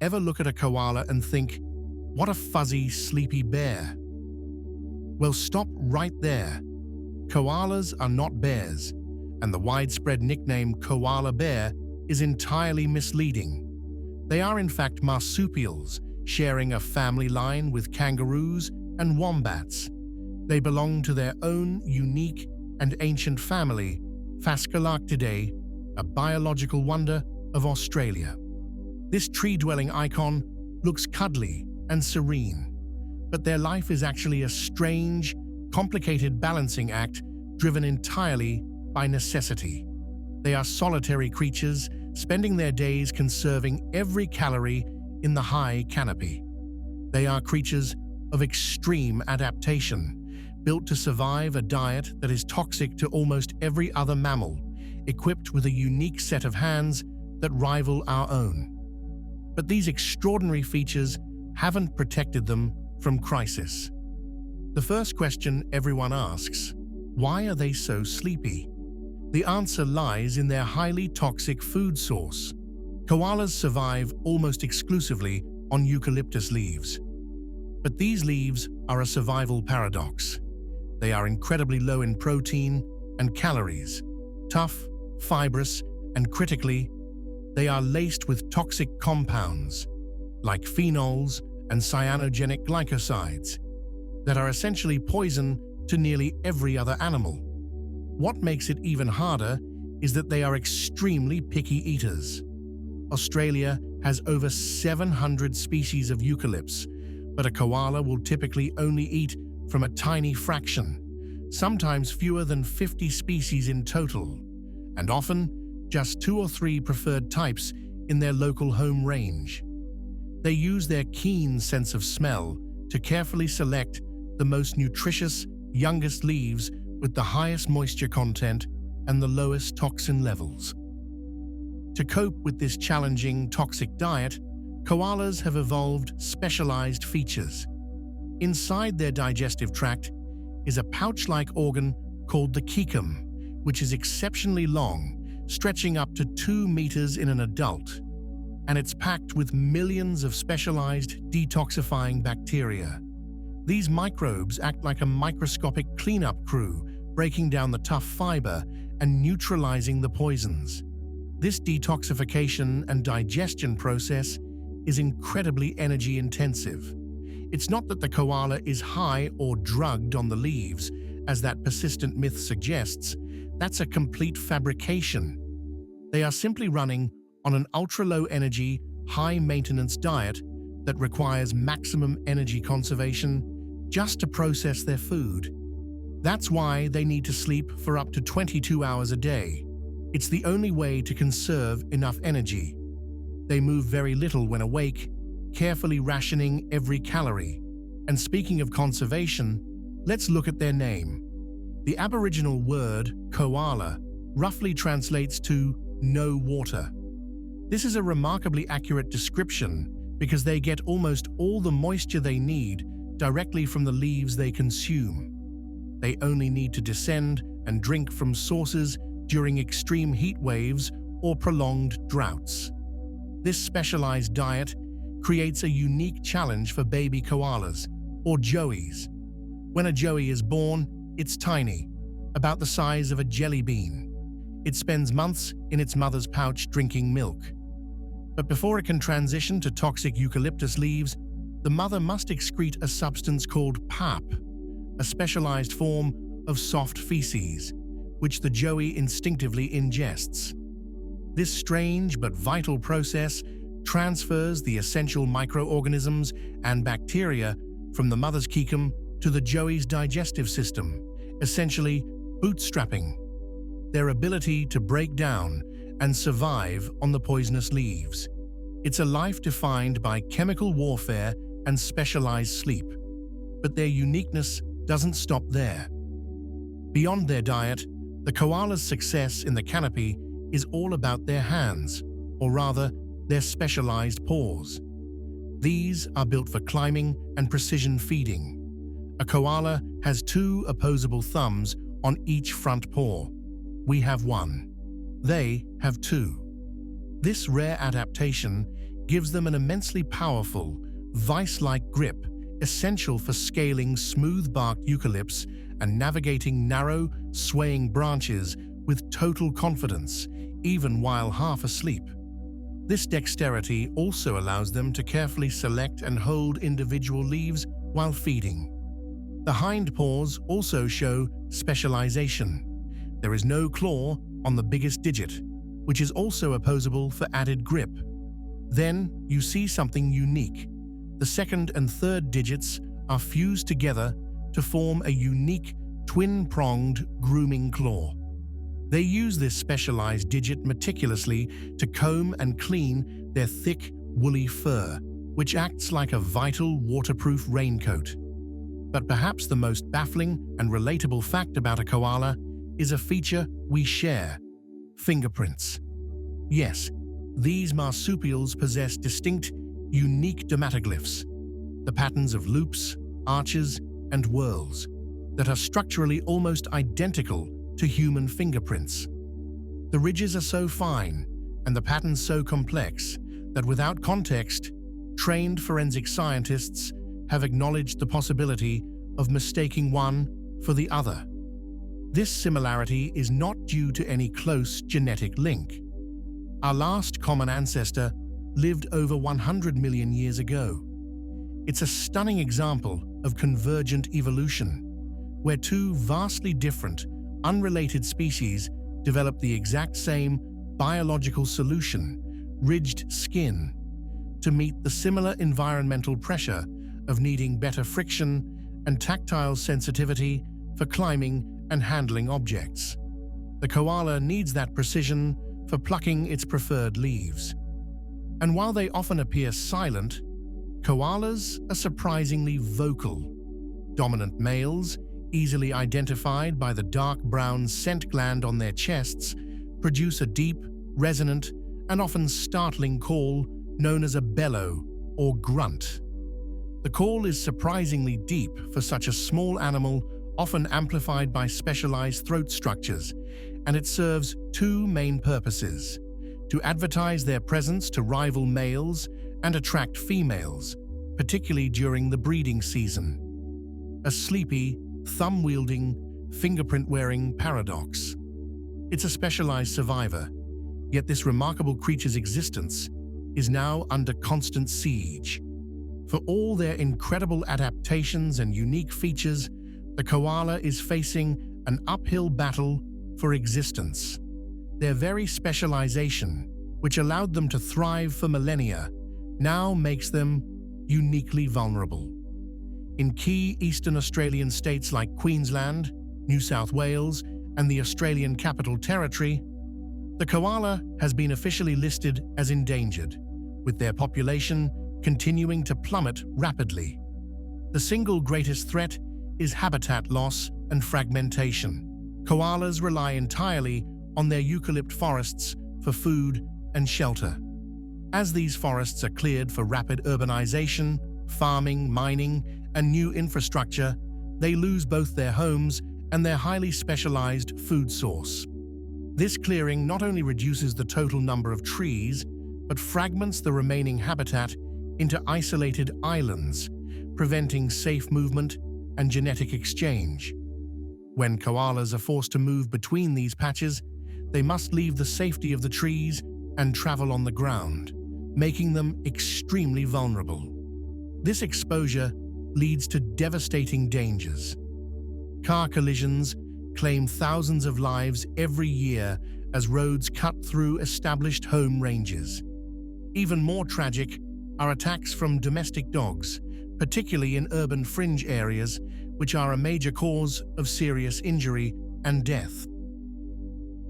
Ever look at a koala and think, what a fuzzy, sleepy bear? Well, stop right there. Koalas are not bears, and the widespread nickname koala bear is entirely misleading. They are in fact marsupials, sharing a family line with kangaroos and wombats. They belong to their own unique and ancient family, Phascolarctidae, a biological wonder of Australia. This tree-dwelling icon looks cuddly and serene, but their life is actually a strange, complicated balancing act driven entirely by necessity. They are solitary creatures, spending their days conserving every calorie in the high canopy. They are creatures of extreme adaptation, built to survive a diet that is toxic to almost every other mammal, equipped with a unique set of hands that rival our own. But these extraordinary features haven't protected them from crisis. The first question everyone asks, why are they so sleepy? The answer lies in their highly toxic food source. Koalas survive almost exclusively on eucalyptus leaves. But these leaves are a survival paradox. They are incredibly low in protein and calories, tough, fibrous, and critically, they are laced with toxic compounds, like phenols and cyanogenic glycosides, that are essentially poison to nearly every other animal. What makes it even harder is that they are extremely picky eaters. Australia has over 700 species of eucalypts, but a koala will typically only eat from a tiny fraction, sometimes fewer than 50 species in total, and often just 2 or 3 preferred types in their local home range. They use their keen sense of smell to carefully select the most nutritious, youngest leaves with the highest moisture content and the lowest toxin levels. To cope with this challenging, toxic diet, koalas have evolved specialized features. Inside their digestive tract is a pouch-like organ called the cecum, which is exceptionally long, stretching up to 2 meters in an adult, and it's packed with millions of specialized detoxifying bacteria. These microbes act like a microscopic cleanup crew, breaking down the tough fiber and neutralizing the poisons. This detoxification and digestion process is incredibly energy-intensive. It's not that the koala is high or drugged on the leaves, as that persistent myth suggests. That's a complete fabrication. They are simply running on an ultra-low energy, high-maintenance diet that requires maximum energy conservation just to process their food. That's why they need to sleep for up to 22 hours a day. It's the only way to conserve enough energy. They move very little when awake, carefully rationing every calorie. And speaking of conservation, let's look at their name. The Aboriginal word koala roughly translates to no water. This is a remarkably accurate description because they get almost all the moisture they need directly from the leaves they consume. They only need to descend and drink from sources during extreme heat waves or prolonged droughts. This specialized diet creates a unique challenge for baby koalas, or joeys. When a joey is born, it's tiny, about the size of a jelly bean. It spends months in its mother's pouch drinking milk. But before it can transition to toxic eucalyptus leaves, the mother must excrete a substance called pap, a specialized form of soft feces, which the joey instinctively ingests. This strange but vital process transfers the essential microorganisms and bacteria from the mother's cecum to the joey's digestive system, essentially bootstrapping their ability to break down and survive on the poisonous leaves. It's a life defined by chemical warfare and specialized sleep. But their uniqueness doesn't stop there. Beyond their diet, the koala's success in the canopy is all about their hands, or rather, their specialized paws. These are built for climbing and precision feeding. A koala has 2 opposable thumbs on each front paw. We have 1. They have 2. This rare adaptation gives them an immensely powerful, vice-like grip essential for scaling smooth-barked eucalypts and navigating narrow, swaying branches with total confidence, even while half asleep. This dexterity also allows them to carefully select and hold individual leaves while feeding. The hind paws also show specialization. There is no claw on the biggest digit, which is also opposable for added grip. Then you see something unique. The second and third digits are fused together to form a unique twin-pronged grooming claw. They use this specialized digit meticulously to comb and clean their thick, woolly fur, which acts like a vital, waterproof raincoat. But perhaps the most baffling and relatable fact about a koala is a feature we share: fingerprints. Yes, these marsupials possess distinct, unique dermatoglyphs, the patterns of loops, arches, and whorls that are structurally almost identical to human fingerprints. The ridges are so fine and the patterns so complex that without context, trained forensic scientists have acknowledged the possibility of mistaking one for the other. This similarity is not due to any close genetic link. Our last common ancestor lived over 100 million years ago. It's a stunning example of convergent evolution, where two vastly different, unrelated species develop the exact same biological solution, ridged skin, to meet the similar environmental pressure of needing better friction and tactile sensitivity for climbing and handling objects. The koala needs that precision for plucking its preferred leaves. And while they often appear silent, koalas are surprisingly vocal. Dominant males, easily identified by the dark brown scent gland on their chests, produce a deep, resonant, and often startling call known as a bellow or grunt. The call is surprisingly deep for such a small animal, often amplified by specialized throat structures, and it serves two main purposes: to advertise their presence to rival males and attract females, particularly during the breeding season. A sleepy, thumb-wielding, fingerprint-wearing paradox. It's a specialized survivor, yet this remarkable creature's existence is now under constant siege. For all their incredible adaptations and unique features, the koala is facing an uphill battle for existence. Their very specialization, which allowed them to thrive for millennia, now makes them uniquely vulnerable. In key eastern Australian states like Queensland, New South Wales, and the Australian Capital Territory, the koala has been officially listed as endangered, with their population continuing to plummet rapidly. The single greatest threat is habitat loss and fragmentation. Koalas rely entirely on their eucalypt forests for food and shelter. As these forests are cleared for rapid urbanization, farming, mining, and new infrastructure, they lose both their homes and their highly specialized food source. This clearing not only reduces the total number of trees, but fragments the remaining habitat into isolated islands, preventing safe movement and genetic exchange. When koalas are forced to move between these patches, they must leave the safety of the trees and travel on the ground, making them extremely vulnerable. This exposure leads to devastating dangers. Car collisions claim thousands of lives every year as roads cut through established home ranges. Even more tragic are attacks from domestic dogs, particularly in urban fringe areas, which are a major cause of serious injury and death.